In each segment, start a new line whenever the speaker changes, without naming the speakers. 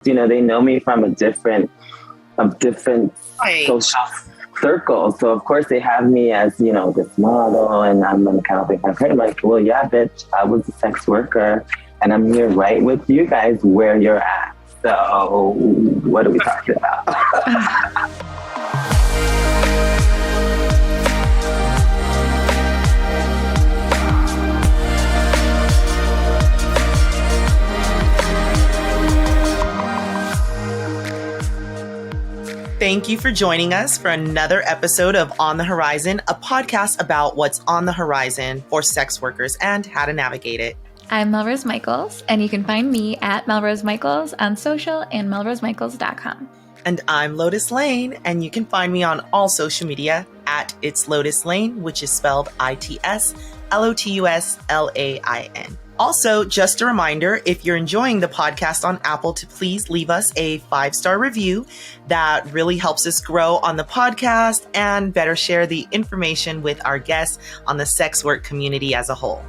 They know me from a different
Right.
social circle. So of course they have me as, this model, and I'm gonna kind of think I'm like, well, yeah, bitch, I was a sex worker and I'm here right with you guys where you're at. So what are we talking about?
Thank you for joining us for another episode of On the Horizon, a podcast about what's on the horizon for sex workers and how to navigate it.
I'm Melrose Michaels, and you can find me at Melrose Michaels on social and melrosemichaels.com.
And I'm Lotus Lane, and you can find me on all social media at It's Lotus Lane, which is spelled ITSLOTUSLAIN. Also, just a reminder, if you're enjoying the podcast on Apple, to please leave us a 5-star review. That really helps us grow on the podcast and better share the information with our guests on the sex work community as a whole.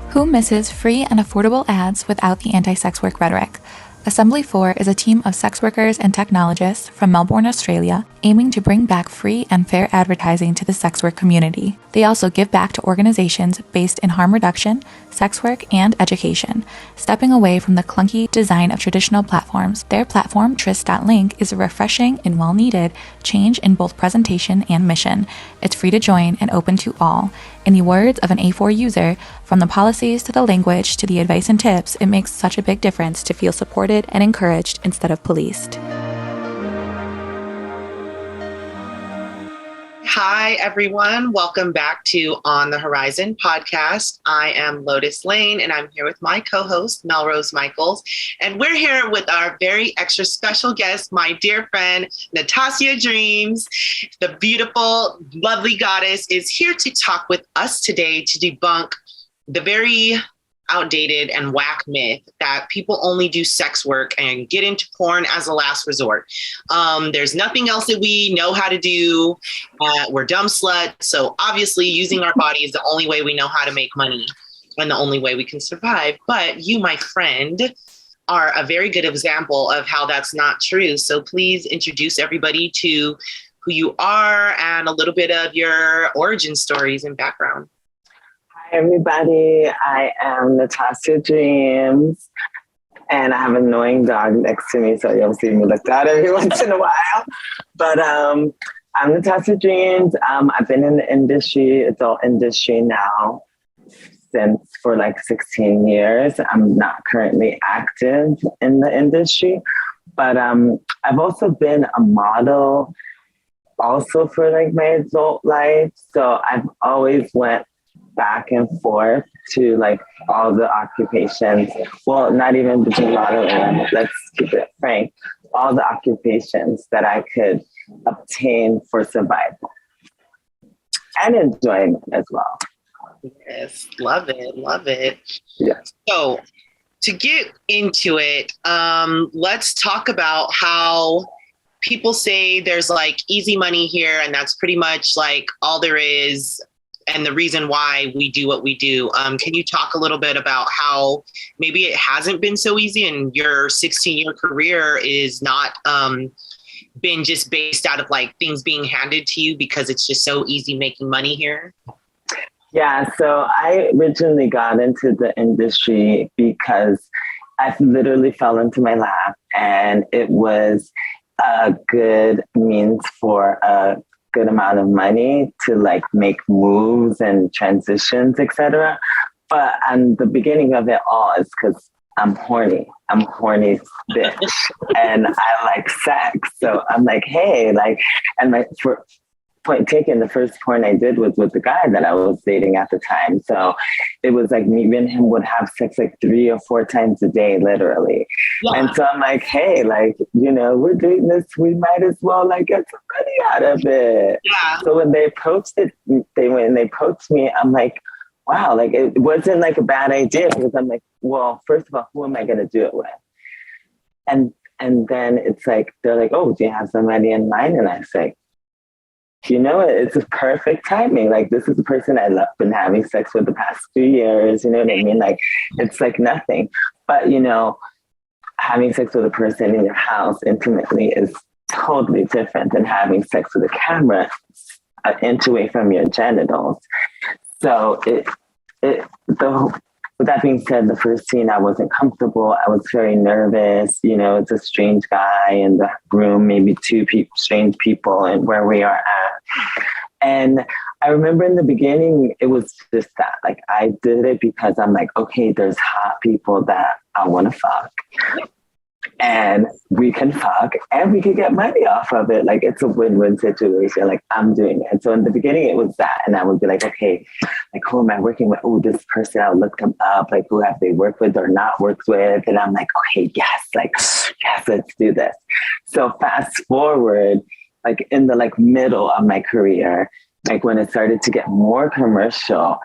Who misses free and affordable ads without the anti-sex work rhetoric? Assembly 4 is a team of sex workers and technologists from Melbourne, Australia, aiming to bring back free and fair advertising to the sex work community. They also give back to organizations based in harm reduction, sex work, and education, stepping away from the clunky design of traditional platforms. Their platform, tris.link, is a refreshing and well-needed change in both presentation and mission. It's free to join and open to all. In the words of an A4 user, from the policies to the language to the advice and tips, it makes such a big difference to feel supported and encouraged instead of policed.
Hi, everyone. Welcome back to On the Horizon Podcast. I am Lotus Lane, and I'm here with my co-host, Melrose Michaels. And we're here with our very extra special guest, my dear friend, Natassia Dreams. The beautiful, lovely goddess is here to talk with us today to debunk the very outdated and whack myth that people only do sex work and get into porn as a last resort. There's nothing else that we know how to do. We're dumb sluts. So obviously using our body is the only way we know how to make money and the only way we can survive. But you, my friend, are a very good example of how that's not true. So please introduce everybody to who you are and a little bit of your origin stories and background.
Hi, everybody. I am Natassia Dreams, and I have an annoying dog next to me, so you'll see me look out every once in a while. But I'm Natassia Dreams. I've been in the industry, adult industry now, for like 16 years. I'm not currently active in the industry, but I've also been a model also for like my adult life. So I've always went back and forth to like all the occupations. Well, not even between modeling and, let's keep it frank, all the occupations that I could obtain for survival and enjoyment as well.
Yes, love it, love it.
Yes.
So to get into it, let's talk about how people say there's like easy money here, and that's pretty much like all there is, and the reason why we do what we do. Can you talk a little bit about how maybe it hasn't been so easy and your 16-year career is not been just based out of like things being handed to you because it's just so easy making money here?
Yeah, so I originally got into the industry because I literally fell into my lap, and it was a good means for a good amount of money to like make moves and transitions, etc. But the beginning of it all is because I'm horny. I'm a horny bitch, and I like sex. So I'm like, hey, like, and my point taken, the first porn I did was with the guy that I was dating at the time. So it was like me and him would have sex like 3 or 4 times a day, literally. Yeah. And so I'm like, hey, like, we're doing this. We might as well like get some money out of it. Yeah. So when they approached me, I'm like, wow, like it wasn't like a bad idea, because I'm like, well, first of all, who am I going to do it with? And then it's like, they're like, oh, do you have somebody in mind? And I say, you know, it's a perfect timing. Like, this is the person I've been having sex with the past 2 years. You know what I mean? Like, it's like nothing. But, you know, having sex with a person in your house intimately is totally different than having sex with a camera an inch away from your genitals. So with that being said, the first scene, I wasn't comfortable. I was very nervous. You know, it's a strange guy in the room, maybe two strange people, and where we are at. And I remember in the beginning, it was just that, like, I did it because I'm like, okay, there's hot people that I want to fuck. And we can fuck and we can get money off of it. Like, it's a win-win situation. Like, I'm doing it. So in the beginning, it was that. And I would be like, okay, like, who am I working with? Oh, this person, I'll look them up. Like, who have they worked with or not worked with? And I'm like, okay, yes, let's do this. So fast forward, like, in the middle of my career, like, when it started to get more commercial,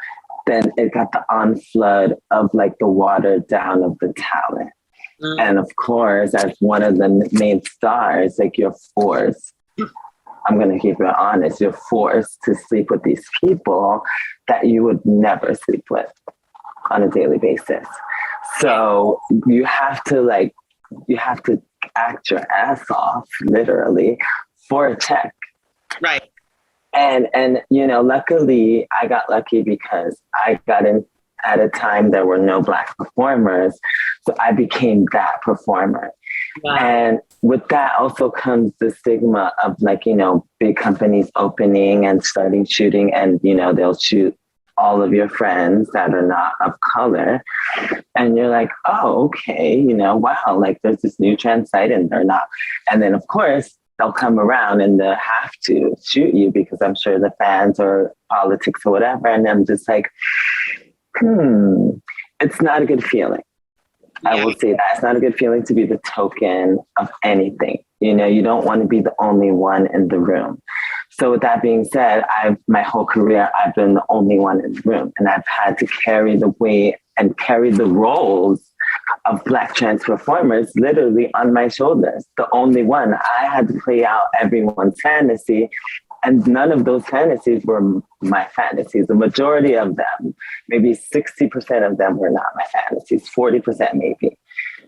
then it got the onflood of like the watered down of the talent. And of course, as one of the main stars, like, you're forced, I'm going to keep it honest, you're forced to sleep with these people that you would never sleep with on a daily basis. So you have to act your ass off, literally, for a check.
Right.
And you know, luckily, I got lucky because I got in at a time there were no Black performers. So I became that performer. Wow. And with that also comes the stigma of, like, you know, big companies opening and starting shooting, and, you know, they'll shoot all of your friends that are not of color. And you're like, oh, okay, you know, wow, like, there's this new trans site and they're not. And then, of course, they'll come around and they'll have to shoot you because I'm sure the fans or politics or whatever. And I'm just like, it's not a good feeling. Yeah. I will say that it's not a good feeling to be the token of anything. You know, you don't want to be the only one in the room. So with that being said, my whole career, I've been the only one in the room, and I've had to carry the weight and carry the roles of Black trans performers literally on my shoulders. The only one. I had to play out everyone's fantasy. And none of those fantasies were my fantasies. The majority of them, maybe 60% of them were not my fantasies, 40% maybe.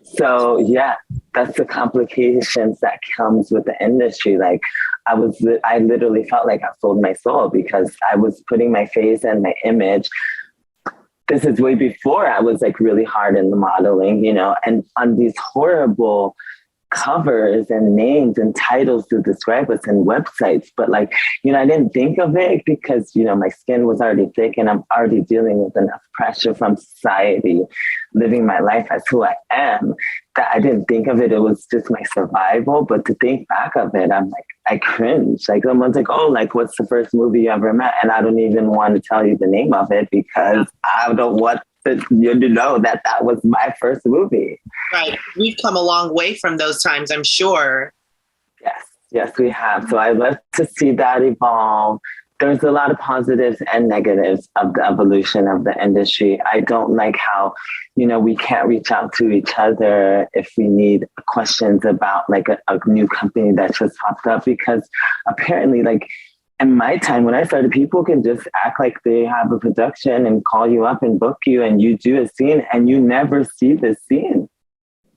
So yeah, that's the complications that comes with the industry. Like, I literally felt like I sold my soul because I was putting my face and my image. This is way before I was like really hard in the modeling, you know, and on these horrible covers and names and titles to describe us and websites. But like, you know, I didn't think of it because, you know, my skin was already thick and I'm already dealing with enough pressure from society, living my life as who I am, that I didn't think of it. It was just my survival. But to think back of it, I'm like, I cringe. Like, someone's like, oh, like, what's the first movie you ever met? And I don't even want to tell you the name of it because I don't want you to know that was my first movie.
Right. We've come a long way from those times, I'm sure.
Yes, we have. So I love to see that evolve. There's a lot of positives and negatives of the evolution of the industry. I don't like how, you know, we can't reach out to each other if we need questions about like a new company that just popped up, because apparently, like, in my time when I started, people can just act like they have a production and call you up and book you and you do a scene and you never see the scene.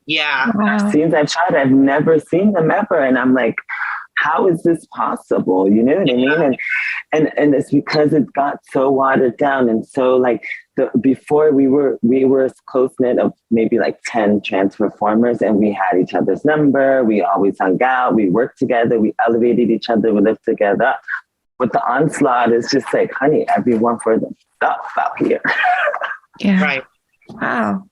Yeah.
Wow. Scenes I've shot, I've never seen them ever. And I'm like, how is this possible? You know what I mean? And it's because it got so watered down. And so like before we were close knit of maybe like 10 trans performers, and we had each other's number. We always hung out. We worked together. We elevated each other. We lived together. With the onslaught, it's just like, honey, everyone for themselves out here.
Yeah.
Right.
Wow.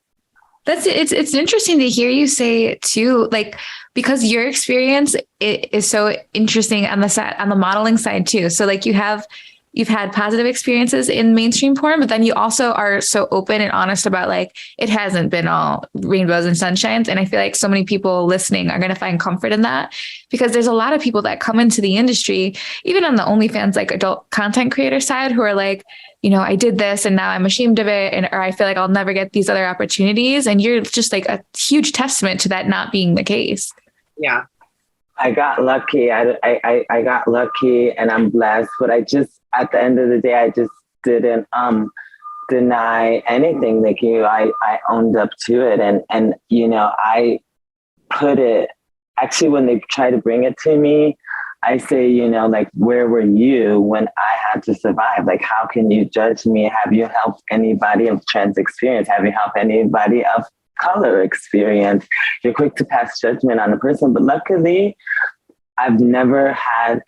It's interesting to hear you say too, like, because your experience is so interesting on the modeling side too. So like you've had positive experiences in mainstream porn, but then you also are so open and honest about like, it hasn't been all rainbows and sunshines. And I feel like so many people listening are going to find comfort in that, because there's a lot of people that come into the industry, even on the OnlyFans, like adult content creator side, who are like, you know, I did this and now I'm ashamed of it. Or I feel like I'll never get these other opportunities. And you're just like a huge testament to that not being the case.
Yeah.
I got lucky. I got lucky and I'm blessed, but I just, at the end of the day, I just didn't, deny anything. Like I owned up to it. And, I put it, actually, when they try to bring it to me, I say, like, where were you when I had to survive? Like, how can you judge me? Have you helped anybody of trans experience? Have you helped anybody of color experience? You're quick to pass judgment on a person. But luckily, I've never had,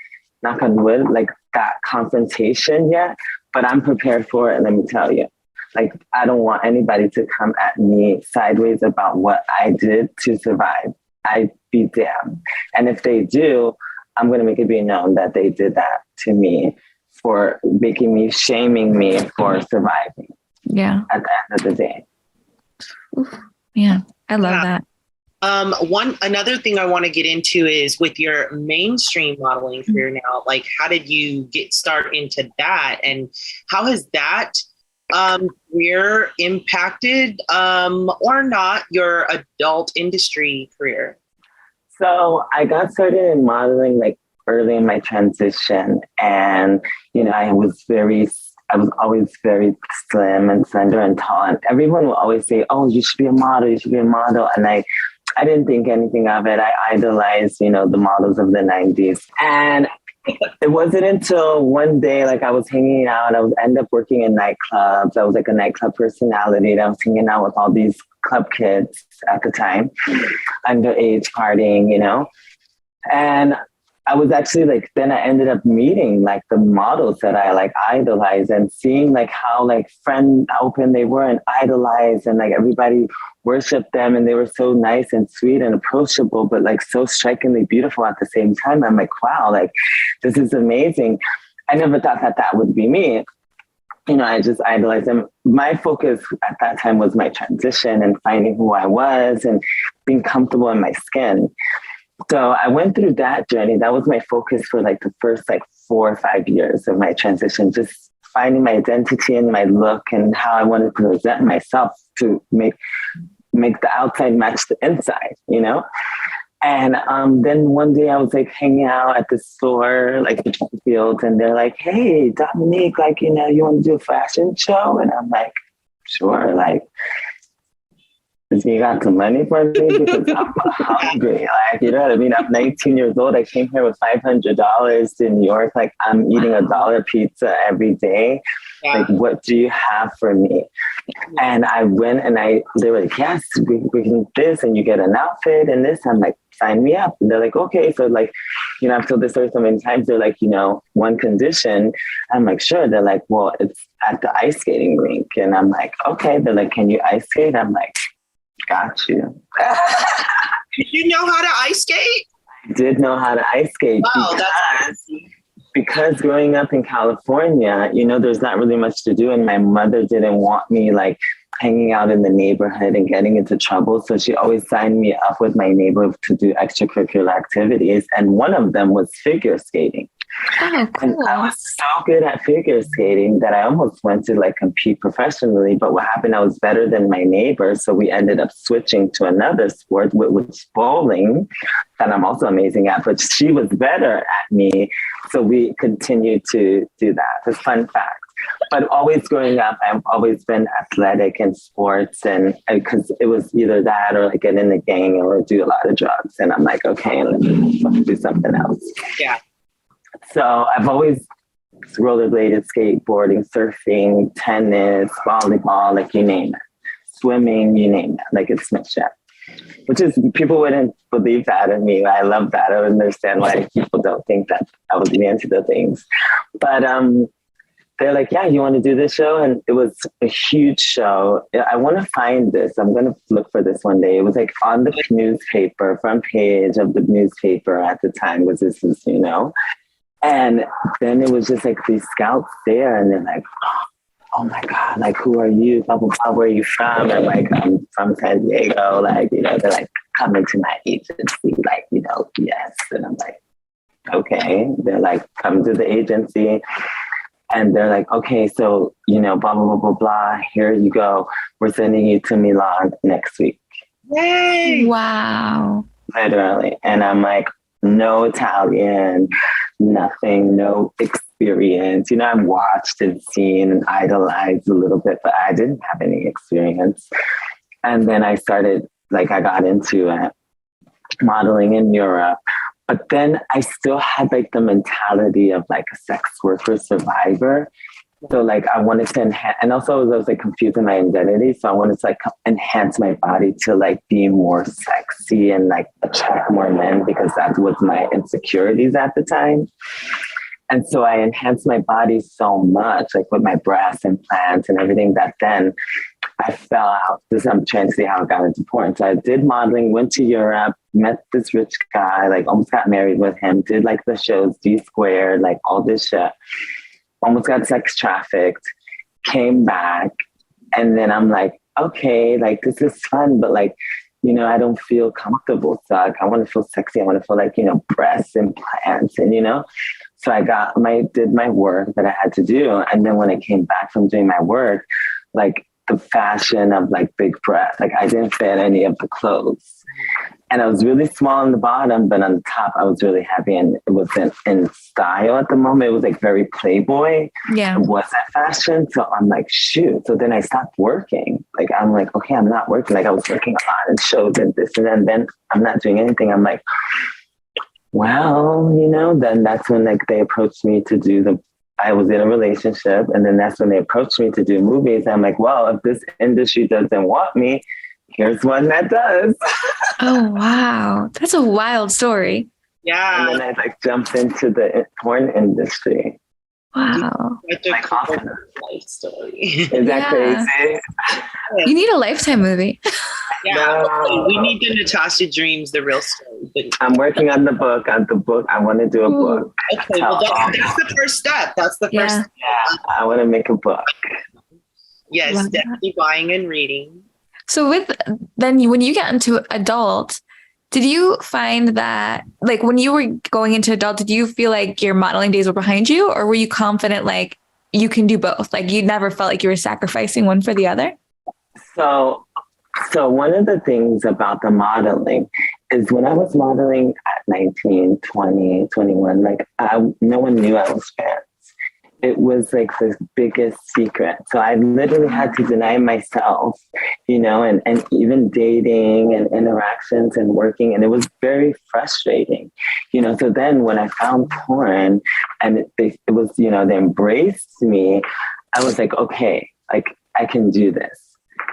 knock on wood, like that confrontation yet, but I'm prepared for it. And let me tell you, like, I don't want anybody to come at me sideways about what I did to survive. I'd be damned. And if they do, I'm going to make it be known that they did that to me for shaming me for surviving.
Yeah.
At the end of the day.
Oof. Yeah. I love that.
Another thing I want to get into is with your mainstream modeling career now, like, how did you get started into that? And how has that career impacted or not your adult industry career?
So I got started in modeling like early in my transition, and I was always very slim and slender and tall, and everyone will always say, "Oh, you should be a model. You should be a model." And I didn't think anything of it. I idolized, the models of the 90s, and it wasn't until one day, like I was hanging out, I would end up working in nightclubs. I was like a nightclub personality, and I was hanging out with all these club kids at the time, underage partying, and I was actually like, then I ended up meeting like the models that I like idolize and seeing like how like friend open they were and idolized, and like everybody worshiped them, and they were so nice and sweet and approachable, but like so strikingly beautiful at the same time. I'm like, wow, like this is amazing. I never thought that would be me. I just idolized them. My focus at that time was my transition and finding who I was and being comfortable in my skin. So I went through that journey. That was my focus for like the first like 4 or 5 years of my transition, just finding my identity and my look and how I wanted to present myself to make the outside match the inside, And then one day I was like hanging out at the store, like the field, and they're like, "Hey, Dominique, like, you want to do a fashion show?" And I'm like, "Sure, like, you got some money for me?" Because I'm hungry. Like, you know what I mean? I'm 19 years old. I came here with $500 to New York. Like, I'm eating $1 pizza every day. Yeah. Like, what do you have for me? And I went and they were like, "Yes, we can do this, and you get an outfit and this." I'm like, "Sign me up." And they're like, "Okay." So like, I've told this story so many times. They're like, one condition. I'm like, "Sure." They're like, "Well, it's at the ice skating rink." And I'm like, "Okay." They're like, "Can you ice skate?" I'm like, "Got you."
Did you know how to ice skate?
I did know how to ice skate.
Wow, that's crazy.
Because growing up in California, there's not really much to do. And my mother didn't want me like hanging out in the neighborhood and getting into trouble. So she always signed me up with my neighbor to do extracurricular activities. And one of them was figure skating.
Oh, cool.
And I was so good at figure skating that I almost went to like compete professionally. But what happened, I was better than my neighbor. So we ended up switching to another sport, which was bowling, that I'm also amazing at, but she was better at me. So we continued to do that. It's a fun fact. But always growing up, I've always been athletic in sports, and because it was either that or like get in the gang or do a lot of drugs. And I'm like, okay, let me do something else.
Yeah.
So I've always rollerbladed, skateboarding, surfing, tennis, volleyball, like you name it, swimming, you name it, like it's my shit. Which is, people wouldn't believe that in me. I love that. I don't understand why people don't think that I would be into the things. But they're like, "Yeah, you want to do this show?" And it was a huge show. I want to find this. I'm going to look for this one day. It was like on the newspaper, front page of the newspaper at the time was this, And then it was just like these scouts there, and they're like, "Oh my God, like, who are you? Blah, blah, blah. Where are you from?" And like, "I'm from San Diego." Like, they're like, "Come into my agency." Like, yes. And I'm like, okay. They're like, "Come to the agency." And they're like, "Okay, so, blah, blah, blah, blah, blah. Here you go. We're sending you to Milan next week."
Yay!
Wow.
Literally. And I'm like, no Italian, nothing, no experience. You know, I've watched and seen and idolized a little bit, but I didn't have any experience. And then I got into modeling in Europe. But then I still had like the mentality of like a sex worker survivor. So like I wanted to enhance, and also I was like confusing my identity. So I wanted to like enhance my body to like be more sexy and like attract more men, because that was my insecurities at the time. And so I enhanced my body so much, like with my breast implants and everything, that then I fell out. I'm trying to see how I got into porn. So I did modeling, went to Europe, met this rich guy, like almost got married with him, did like the shows, D-Squared, like all this shit. Almost got sex trafficked, came back. And then I'm like, okay, like this is fun, but like, you know, I don't feel comfortable. So like, I want to feel sexy. I want to feel like, you know, breast implants and, you know. So I did my work that I had to do. And then when I came back from doing my work, like the fashion of like big breasts, like I didn't fit any of the clothes. And I was really small on the bottom, but on the top, I was really heavy, and it was in style at the moment. It was like very Playboy.
Yeah.
It wasn't fashion. So I'm like, shoot. So then I stopped working. Like, I'm like, okay, I'm not working. Like I was working a lot in shows and this and then I'm not doing anything. I'm like, well, you know, then that's when like they approached me to I was in a relationship, and then that's when they approached me to do movies. And I'm like, well, if this industry doesn't want me, here's one that does.
Oh, wow. That's a wild story.
Yeah.
And then I like jumped into the porn industry.
Wow.
Like life story.
Is that crazy?
You need a Lifetime movie.
Yeah. No. We need the Natassia Dreams, the real story.
I'm working on the book. I want to do a book.
Okay, well, that's the first step. That's the first step.
Yeah, I want to make a book.
Yes, definitely buying and reading.
So when you get into adult, did you find that, like when you were going into adult, did you feel like your modeling days were behind you, or were you confident like you can do both? Like you never felt like you were sacrificing one for the other?
So one of the things about the modeling is when I was modeling at 19, 20, 21, like no one knew I was trans. It was like the biggest secret. So I literally had to deny myself, you know, and even dating and interactions and working. And it was very frustrating, you know. So then when I found porn and it was, you know, they embraced me, I was like, okay, like I can do this.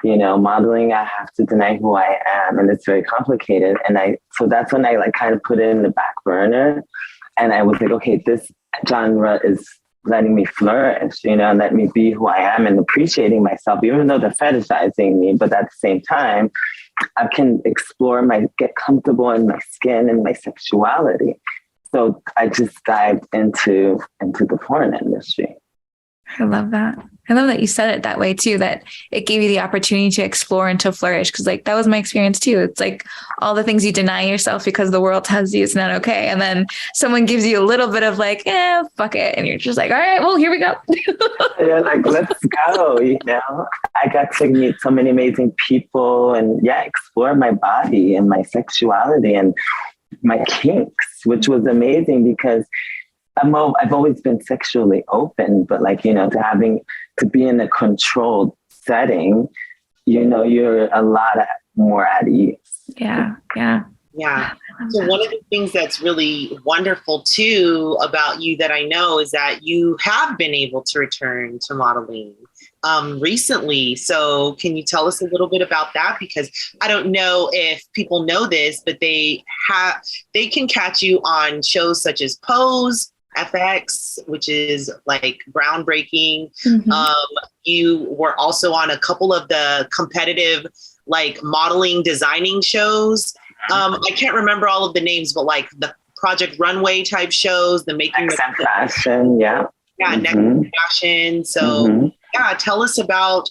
You know, modeling, I have to deny who I am, and it's very complicated. And so that's when I like kind of put it in the back burner. And I was like, okay, this genre is letting me flourish, you know, and let me be who I am and appreciating myself, even though they're fetishizing me. But at the same time, I can get comfortable in my skin and my sexuality. So I just dived into the porn industry.
I love that. I love that you said it that way too, that it gave you the opportunity to explore and to flourish. Cause like, that was my experience too. It's like all the things you deny yourself because the world tells you it's not okay. And then someone gives you a little bit of like, fuck it. And you're just like, all right, well, here we go.
Yeah, like, let's go. You know, I got to meet so many amazing people and explore my body and my sexuality and my kinks, which was amazing because I've always been sexually open, but like, you know, to be in a controlled setting, you know, you're a lot more at ease.
Yeah.
So one of the things that's really wonderful too about you that I know is that you have been able to return to modeling recently. So can you tell us a little bit about that? Because I don't know if people know this, but they can catch you on shows such as Pose, FX, which is like groundbreaking. Mm-hmm. You were also on a couple of the competitive like modeling designing shows. I can't remember all of the names, but like the Project Runway type shows, the making
of fashion,
Next Fashion. So tell us about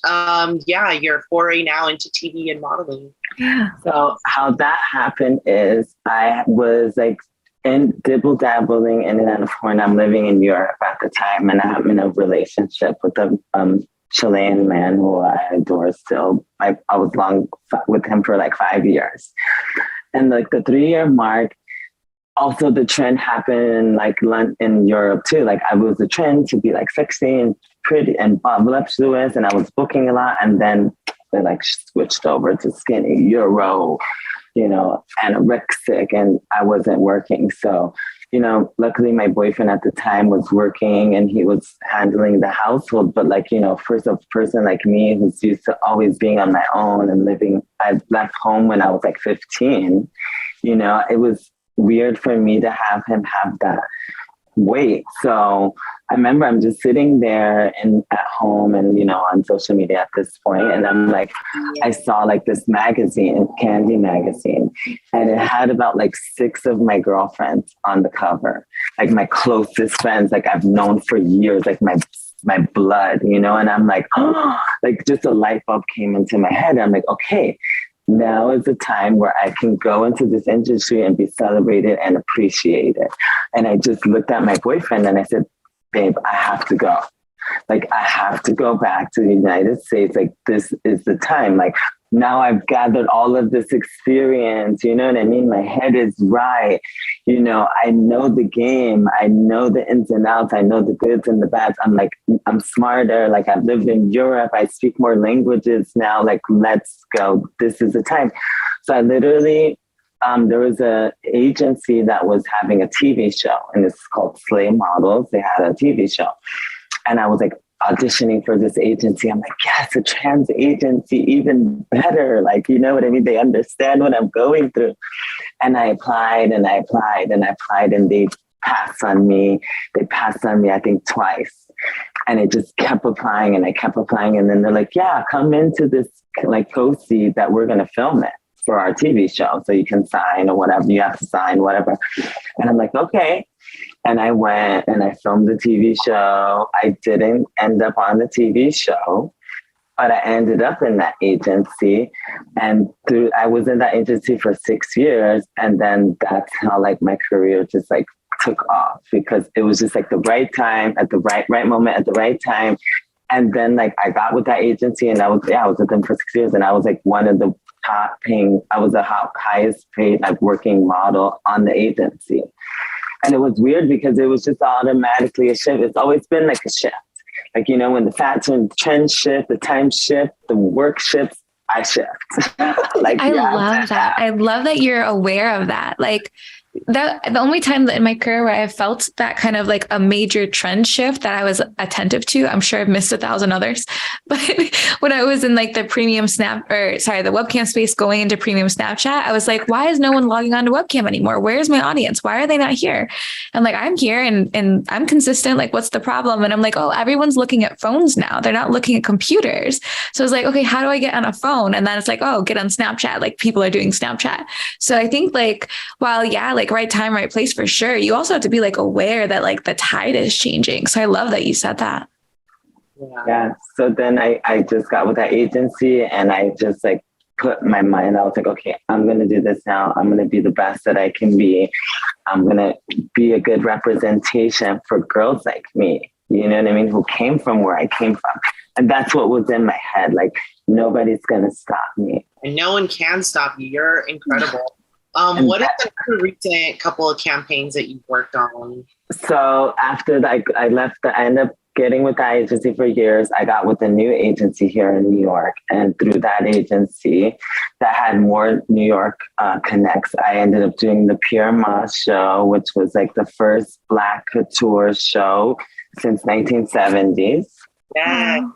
your foray now into TV and modeling.
Yeah.
So how that happened is I was like dabbling in and out of porn. I'm living in Europe at the time, and I'm in a relationship with a Chilean man who I adore still. I was long with him for like 5 years. And like the 3-year mark, also the trend happened like in Europe too. Like I was a trend to be like sexy and pretty and voluptuous, and I was booking a lot. And then they like switched over to skinny Euro, anorexic, and I wasn't working. So, luckily my boyfriend at the time was working and he was handling the household. But like, for a person like me who's used to always being on my own and I left home when I was like 15, it was weird for me to have him have that weight. So I remember I'm just sitting there at home and, on social media at this point. And I'm like, I saw like this magazine, Candy magazine, and it had about like 6 of my girlfriends on the cover, like my closest friends, like I've known for years, like my blood, and I'm like, oh, like just a light bulb came into my head. I'm like, okay, now is the time where I can go into this industry and be celebrated and appreciated. And I just looked at my boyfriend and I said, babe, I have to go. Like, I have to go back to the United States. Like, this is the time. Like, now I've gathered all of this experience, you know what I mean? My head is right. I know the game. I know the ins and outs. I know the goods and the bads. I'm smarter. Like, I've lived in Europe. I speak more languages now. Like, let's go. This is the time. So I literally, there was an agency that was having a TV show, and it's called Slay Models. They had a TV show. And I was like auditioning for this agency. I'm like, yes, a trans agency, even better. Like, you know what I mean? They understand what I'm going through. And I applied and I applied and I applied, and they passed on me. They passed on me, I think, twice. And I just kept applying and I kept applying. And then they're like, yeah, come into this like co-seed that we're going to film it for our TV show. So you can sign or whatever. You have to sign, whatever. And I'm like, okay. And I went and I filmed the TV show. I didn't end up on the TV show, but I ended up in that agency. And I was in that agency for 6 years. And then that's how like my career just like took off, because it was just like the right time at the right moment at the right time. And then like I got with that agency and I was with them for 6 years. And I was like one of the top paying, I was the highest paid like working model on the agency. And it was weird because it was just automatically a shift. It's always been like a shift. Like, when the fashion trend shift, the time shift, the work shifts, I shift. Like,
I love that. I love that you're aware of that. Like, the only time that in my career where I felt that kind of like a major trend shift that I was attentive to, I'm sure I've missed 1,000 others, but when I was in like the the webcam space going into premium Snapchat, I was like, why is no one logging on to webcam anymore? Where's my audience? Why are they not here? And like, I'm here and I'm consistent. Like, what's the problem? And I'm like, oh, everyone's looking at phones now. They're not looking at computers. So I was like, okay, how do I get on a phone? And then it's like, oh, get on Snapchat. Like, people are doing Snapchat. So I think like, while like right time, right place for sure, you also have to be like aware that like the tide is changing. So I love that you said that.
Yeah. So then I just got with that agency and I just like put my mind, I was like, okay, I'm going to do this now. I'm going to be the best that I can be. I'm going to be a good representation for girls like me, you know what I mean? Who came from where I came from. And that's what was in my head. Like, nobody's going to stop me.
And no one can stop you. You're incredible. What are the recent couple of campaigns that you've worked on? So
after that, I left, I ended up getting with that agency for years. I got with a new agency here in New York. And through that agency that had more New York connects, I ended up doing the Pure Moss show, which was like the first Black couture show since 1970s.
Yeah.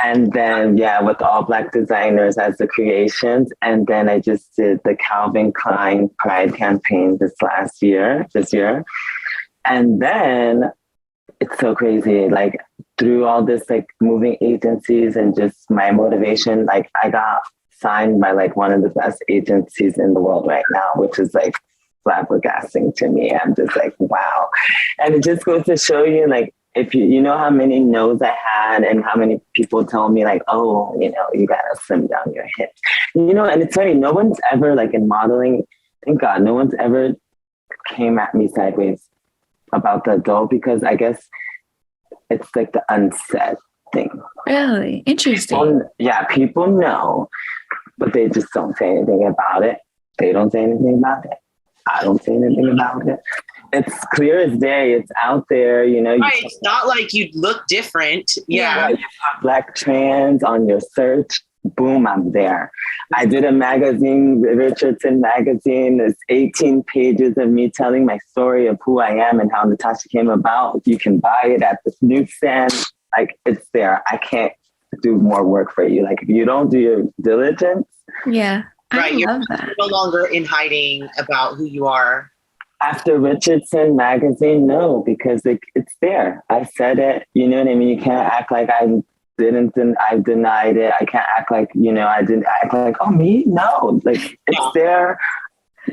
And then, with all Black designers as the creations. And then I just did the Calvin Klein Pride campaign this year. And then it's so crazy. Like, through all this, like, moving agencies and just my motivation, like, I got signed by like one of the best agencies in the world right now, which is like flabbergasting to me. I'm just like, wow. And it just goes to show you, like, if you know how many no's I had and how many people tell me like, oh, you gotta slim down your hips, and it's funny, no one's ever like in modeling, thank God, no one's ever came at me sideways about the adult, because I guess it's like the unsaid thing.
Really? Interesting.
People know, but they just don't say anything about it. They don't say anything about it. I don't say anything about it. It's clear as day. It's out there, you know.
Right. It's not like you look different. Yeah.
You put Black trans on your search, boom, I'm there. I did a magazine, Richardson magazine. There's 18 pages of me telling my story of who I am and how Natassia came about. You can buy it at the newsstand. Like, it's there. I can't do more work for you. Like, if you don't do your diligence.
Yeah.
Right. You're no longer in hiding about who you are.
After Richardson magazine, no, because it's there. I said it, you know what I mean? You can't act like I denied it. I can't act like, you know, I didn't act like, oh, me? No, like, it's there.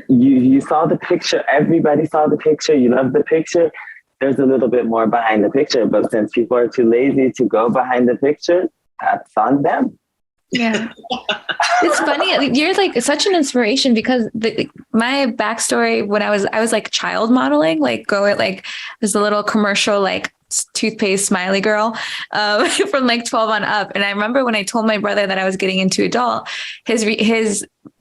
You saw the picture. Everybody saw the picture. You love the picture. There's a little bit more behind the picture, but since people are too lazy to go behind the picture, that's on them.
Yeah. It's funny. You're like such an inspiration because my backstory when I was like child modeling, like there's a little commercial, like toothpaste smiley girl from like 12 on up. And I remember when I told my brother that I was getting into adult, his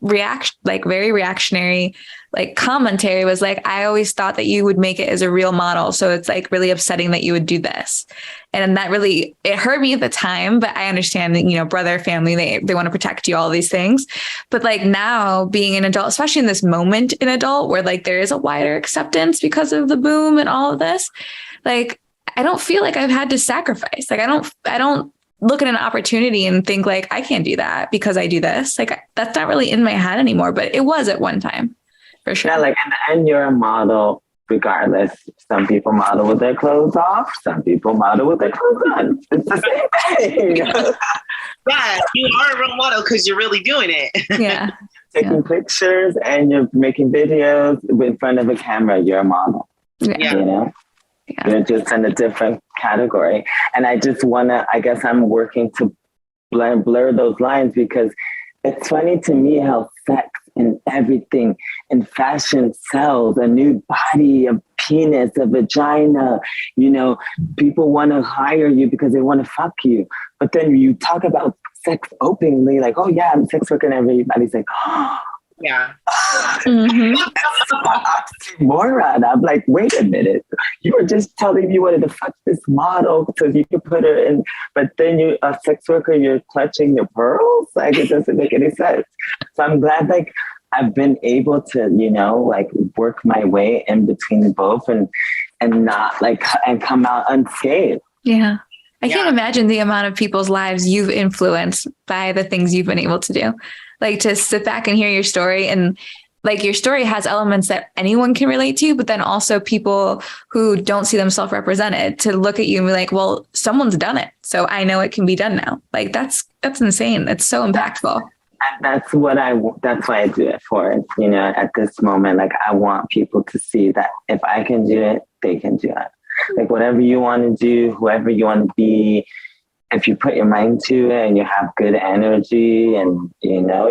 reaction, like very reactionary, like commentary was like, I always thought that you would make it as a real model. So it's like really upsetting that you would do this. And that really, it hurt me at the time, but I understand that, you know, brother, family, they want to protect you, all these things. But like now being an adult, especially in this moment in adult where like there is a wider acceptance because of the boom and all of this, like, I don't feel like I've had to sacrifice. Like, I don't look at an opportunity and think like, I can't do that because I do this. Like, that's not really in my head anymore, but it was at one time for sure. Yeah,
like in the end, you're a model regardless. Some people model with their clothes off. Some people model with their clothes on. It's the same thing.
Yeah, you are a role model because you're really doing it.
Yeah.
Taking pictures and you're making videos in front of a camera. You're a model.
Yeah.
You know? Yeah. You're just in a different category. And I just I guess I'm working to blur those lines because it's funny to me how sex and everything in fashion sells a new body, a penis, a vagina. You know, people want to hire you because they want to fuck you. But then you talk about sex openly, like, oh yeah, I'm a sex worker, and everybody's like, oh.
Yeah.
Mm-hmm. Oxymoron. I'm like, wait a minute. You were just telling me you wanted to fuck this model so you could put her in, but then you're a sex worker, you're clutching your pearls? Like, it doesn't make any sense. So I'm glad, like, I've been able to, you know, like, work my way in between both and not, like, and come out unscathed.
Yeah. I can't imagine the amount of people's lives you've influenced by the things you've been able to do. Like, to sit back and hear your story, and like your story has elements that anyone can relate to, but then also people who don't see themselves represented to look at you and be like, well, someone's done it, so I know it can be done now. Like, that's insane. That's so impactful.
And that's why I do it for. You know, at this moment, like, I want people to see that if I can do it, they can do it. Like, whatever you want to do, whoever you want to be, if you put your mind to it and you have good energy and, you know,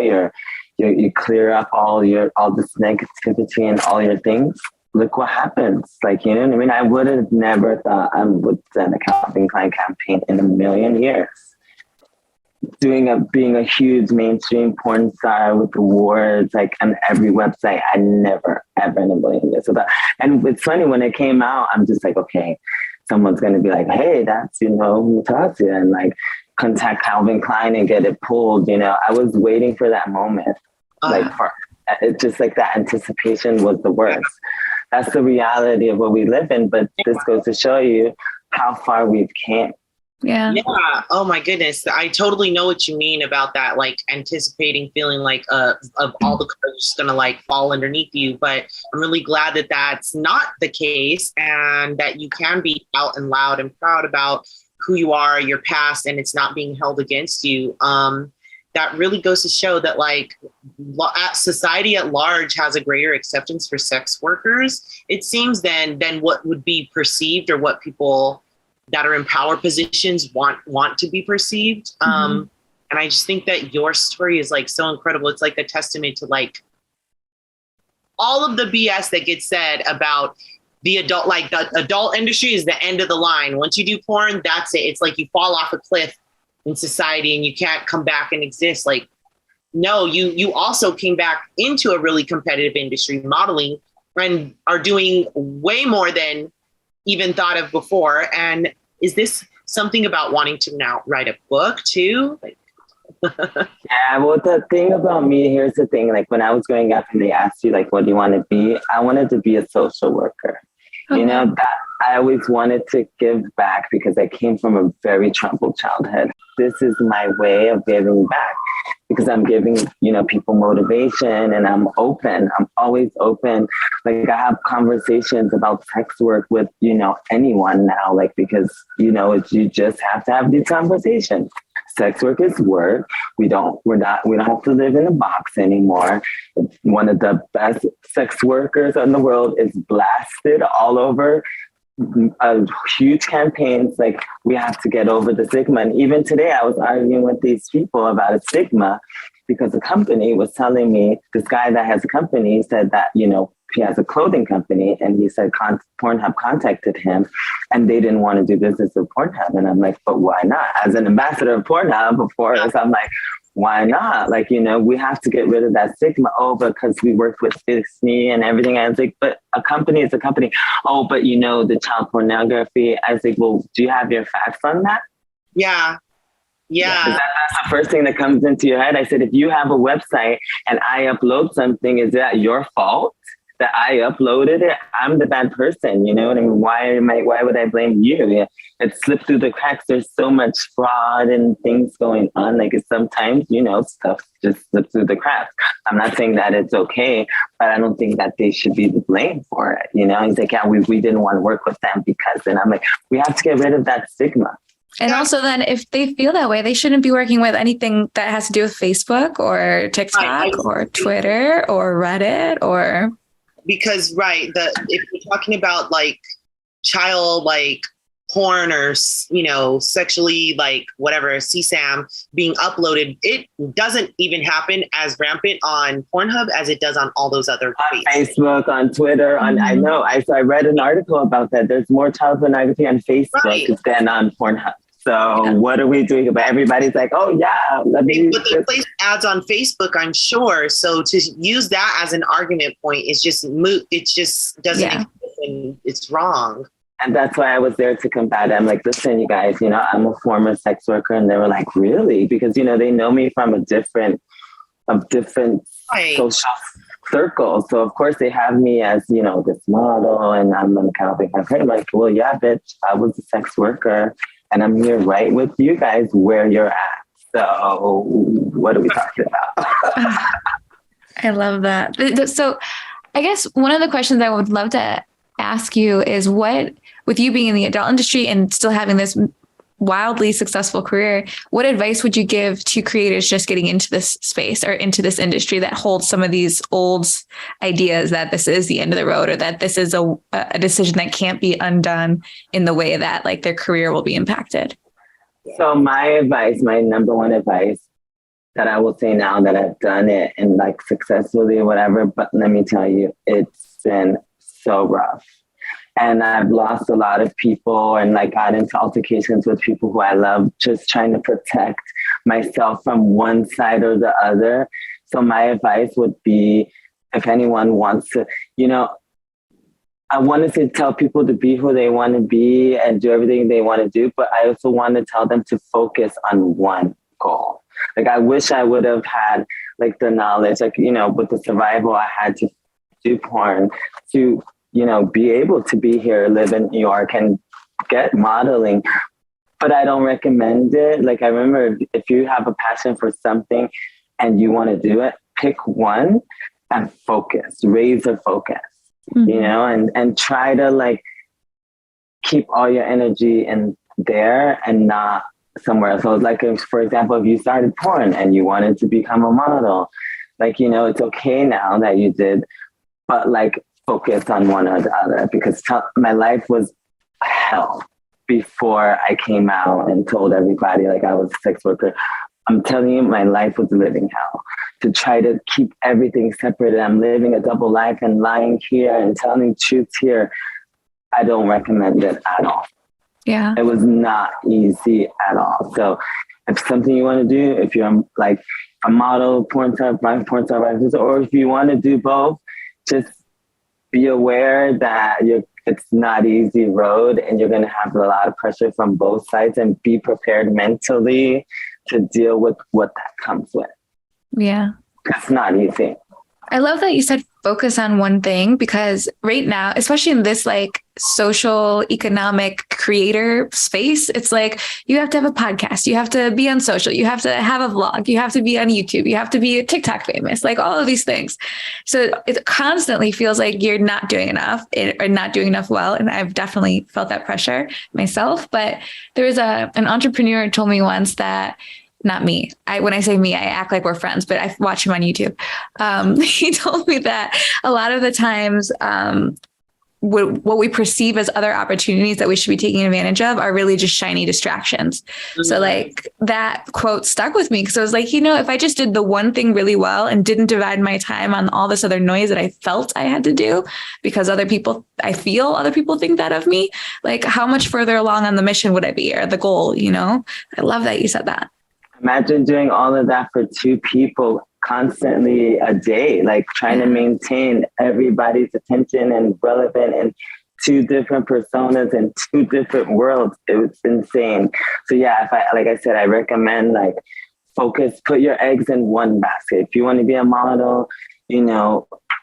you clear up all this negativity and all your things, look what happens. Like, you know what I mean? I would have never thought I would send a Calvin Klein campaign in a million years. Being a huge mainstream porn star with awards, like, on every website, I never, ever in a million years. And it's funny, when it came out, I'm just like, okay, someone's going to be like, hey, that's, you know, Natassia, and like contact Calvin Klein and get it pulled. You know, I was waiting for that moment. It's just like that anticipation was the worst. That's the reality of what we live in. But this goes to show you how far we've came.
Yeah.
Yeah. Oh my goodness. I totally know what you mean about that. Like, anticipating, feeling like of all the cards just going to like fall underneath you. But I'm really glad that that's not the case, and that you can be out and loud and proud about who you are, your past, and it's not being held against you. That really goes to show that, like, society at large has a greater acceptance for sex workers, it seems, than what would be perceived, or what people that are in power positions want to be perceived. And I just think that your story is like so incredible. It's like a testament to like all of the BS that gets said about the adult industry is the end of the line. Once you do porn, that's it. It's like you fall off a cliff in society and you can't come back and exist. Like, no, you also came back into a really competitive industry, modeling, and are doing way more than even thought of before. And is this something about wanting to now write a book too?
Yeah, well, the thing about me, here's the thing, like when I was growing up and they asked you, like, what do you want to be? I wanted to be a social worker. Okay. You know, that I always wanted to give back because I came from a very troubled childhood. This is my way of giving back because I'm giving, you know, people motivation, and I'm open. I'm always open. Like I have conversations about sex work with, you know, anyone now, like, because, you know, you just have to have these conversations. Sex work is work. We don't have to live in a box anymore. One of the best sex workers in the world is blasted all over huge campaigns. Like we have to get over the stigma. And even today I was arguing with these people about a stigma because a company was telling me, this guy that has a company said that, you know, he has a clothing company, and he said Pornhub contacted him and they didn't want to do business with Pornhub. And I'm like, but why not? As an ambassador of Pornhub, of course, I'm like, why not? Like, you know, we have to get rid of that stigma. Oh, because we work with Disney and everything. I was like, but a company is a company. Oh, but you know, the child pornography. I was like, well, do you have your facts on that?
Yeah.
That's the first thing that comes into your head. I said, if you have a website and I upload something, is that your fault that I uploaded it? I'm the bad person, you know what I mean? Why would I blame you? Yeah, it slipped through the cracks. There's so much fraud and things going on. Like sometimes, you know, stuff just slips through the cracks. I'm not saying that it's okay, but I don't think that they should be the blame for it. You know, he's like, yeah, we didn't want to work with them because, and I'm like, we have to get rid of that stigma.
And also then if they feel that way, they shouldn't be working with anything that has to do with Facebook or TikTok or Twitter or Reddit or...
Because, if you're talking about like child, like porn or, you know, sexually, like whatever, CSAM being uploaded, it doesn't even happen as rampant on Pornhub as it does on all those other
on Facebook, on Twitter. On I know. I read an article about that. There's more child pornography on Facebook than on Pornhub. So what are we doing about it? Everybody's like, oh yeah, let me.
But they place ads on Facebook, I'm sure. So to use that as an argument point is just moot. It just doesn't exist, and it's wrong.
And that's why I was there to combat it. I'm like, listen, you guys, you know, I'm a former sex worker. And they were like, really? Because, you know, they know me from a different social circle. So of course they have me as, you know, this model, and I'm kind of like, well, yeah, bitch, I was a sex worker. And I'm here right with you guys where you're at. So what are we talking about?
I love that. So I guess one of the questions I would love to ask you is what, with you being in the adult industry and still having this wildly successful career, what advice would you give to creators just getting into this space or into this industry that holds some of these old ideas that this is the end of the road, or that this is a decision that can't be undone in the way that like their career will be impacted?
So my number one advice that I will say now that I've done it and like successfully or whatever, but let me tell you, it's been so rough. And I've lost a lot of people and like got into altercations with people who I love, just trying to protect myself from one side or the other. So my advice would be, if anyone wants to, you know, I wanted to tell people to be who they want to be and do everything they want to do, but I also want to tell them to focus on one goal. Like I wish I would have had like the knowledge, like, you know, with the survival, I had to do porn to, you know, be able to be here, live in New York and get modeling. But I don't recommend it. Like I remember, if you have a passion for something and you want to do it, pick one and focus, razor focus, you know, and try to like keep all your energy in there and not somewhere else. So like, if, for example, if you started porn and you wanted to become a model, like, you know, it's okay now that you did, but like, focus on one or the other, because my life was hell before I came out and told everybody like I was a sex worker. I'm telling you, my life was a living hell. To try to keep everything separate, and I'm living a double life and lying here and telling truth here. I don't recommend it at all.
Yeah.
It was not easy at all. So If something you want to do, if you're like a model, porn star, or if you want to do both, just be aware that it's not easy road and you're going to have a lot of pressure from both sides, and be prepared mentally to deal with what that comes with.
Yeah.
It's not easy.
I love that you said focus on one thing, because right now, especially in this like social, economic creator space, it's like you have to have a podcast, you have to be on social, you have to have a vlog, you have to be on YouTube, you have to be TikTok famous, like all of these things. So it constantly feels like you're not doing enough or not doing enough well. And I've definitely felt that pressure myself. But there was an entrepreneur who told me once that, not me. When I say me, I act like we're friends, but I watch him on YouTube. He told me that a lot of the times, what we perceive as other opportunities that we should be taking advantage of are really just shiny distractions. Mm-hmm. So like that quote stuck with me, because I was like, if I just did the one thing really well and didn't divide my time on all this other noise that I felt I had to do because I feel other people think that of me, like how much further along on the mission would I be, or the goal, I love that you said that.
Imagine doing all of that for two people constantly a day, like trying to maintain everybody's attention and relevant in two different personas and two different worlds. It was insane. So yeah, like I said, I recommend like focus, put your eggs in one basket. If you want to be a model,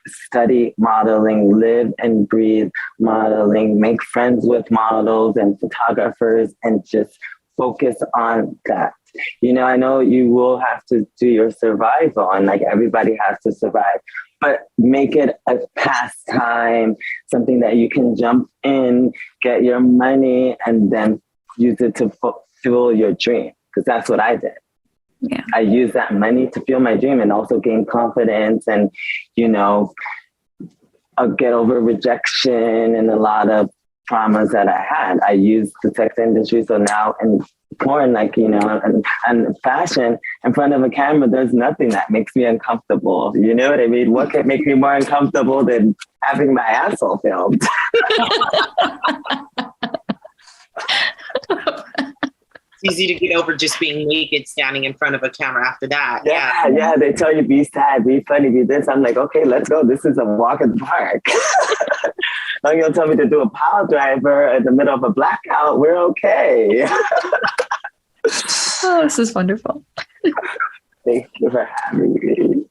study modeling, live and breathe modeling, make friends with models and photographers, and just focus on that. I know you will have to do your survival, and like everybody has to survive, but make it a pastime, something that you can jump in, get your money, and then use it to fuel your dream. Because that's what I did.
Yeah,
I used that money to fuel my dream and also gain confidence and, get over rejection and a lot of traumas that I had. I used the sex industry. So now in porn, and fashion, in front of a camera, there's nothing that makes me uncomfortable. You know what I mean? What could make me more uncomfortable than having my asshole filmed?
It's easy to get over just being naked, standing in front of a camera after that.
Yeah. They tell you, be sad, be funny, be this. I'm like, okay, let's go. This is a walk in the park. Don't you tell me to do a pile driver in the middle of a blackout. We're okay.
Oh, this is wonderful.
Thank you for having me.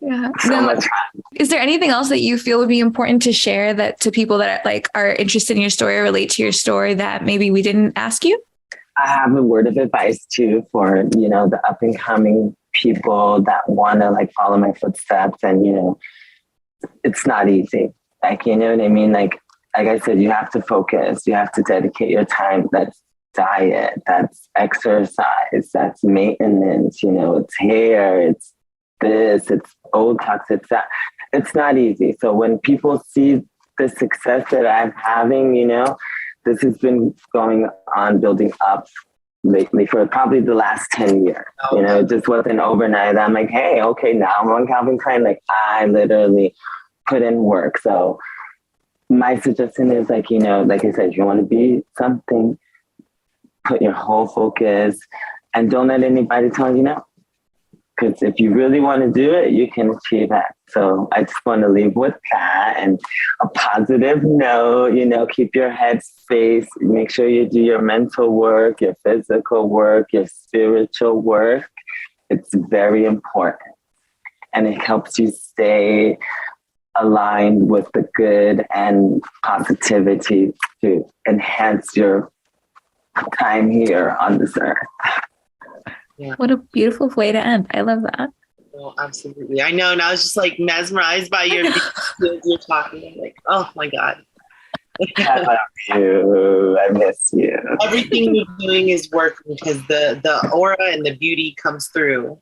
Yeah.
So much fun.
Is there anything else that you feel would be important to share that to people that are interested in your story or relate to your story that maybe we didn't ask you?
I have a word of advice too for, the up and coming people that want to follow my footsteps, and, it's not easy. You know what I mean? Like I said, you have to focus, you have to dedicate your time. That's diet, that's exercise, that's maintenance, it's hair, it's this, it's Botox, it's that. It's not easy. So when people see the success that I'm having, this has been going on, building up lately for probably the last 10 years. It just wasn't overnight. I'm like, hey, okay, now I'm on Calvin Klein. I literally put in work. So my suggestion is like I said, if you want to be something, put your whole focus and don't let anybody tell you no. Because if you really want to do it, you can achieve that. So I just want to leave with that and a positive note, keep your head space, make sure you do your mental work, your physical work, your spiritual work. It's very important. And it helps you stay aligned with the good and positivity to enhance your time here on this earth.
Yeah.
What a beautiful way to end. I love that.
Oh, absolutely. I know. And I was just mesmerized by your you're talking. I'm like, oh my God.
I love you. I miss you.
Everything you're doing is working because the aura and the beauty comes through.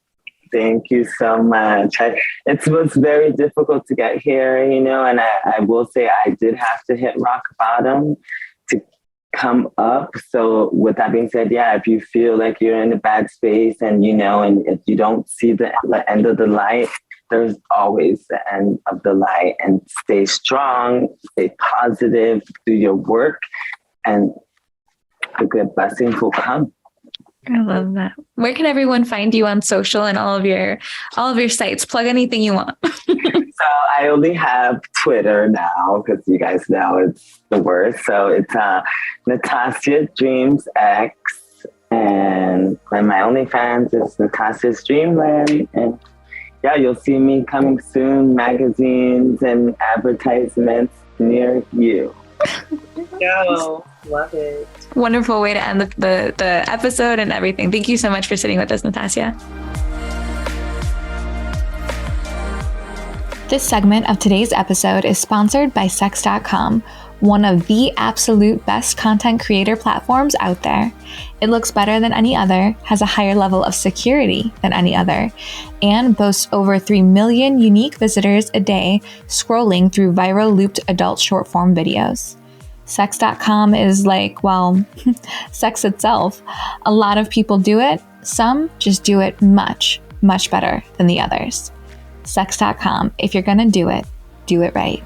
Thank you so much. It was very difficult to get here, and I will say I did have to hit rock bottom to come up. So with that being said, if you feel like you're in a bad space and, and if you don't see the end of the light, there's always the end of the light, and stay strong, stay positive, do your work, and the good blessings will come.
I love that. Where can everyone find you on social and all of your sites? Plug anything you want.
So I only have Twitter now because you guys know it's the worst. So it's Natassia Dreams X, and my OnlyFans is Natassia's Dreamland. And yeah, you'll see me coming soon, magazines and advertisements near you.
Yo, love it.
Wonderful way to end the episode and everything. Thank you so much for sitting with us, Natassia. This segment of today's episode is sponsored by Sex.com, one of the absolute best content creator platforms out there. It looks better than any other, has a higher level of security than any other, and boasts over 3 million unique visitors a day scrolling through viral looped adult short form videos. Sex.com is like, well, sex itself. A lot of people do it. Some just do it much, much better than the others. Sex.com. If you're going to do it right.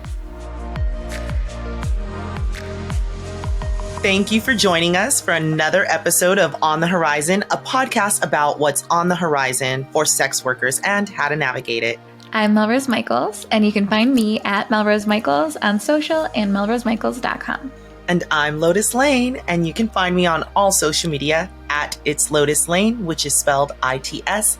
Thank you for joining us for another episode of On the Horizon, a podcast about what's on the horizon for sex workers and how to navigate it.
I'm Melrose Michaels, and you can find me at Melrose Michaels on social and melrosemichaels.com.
And I'm Lotus Lane, and you can find me on all social media at It's Lotus Lane, which is spelled ITSLOTUSLAIN.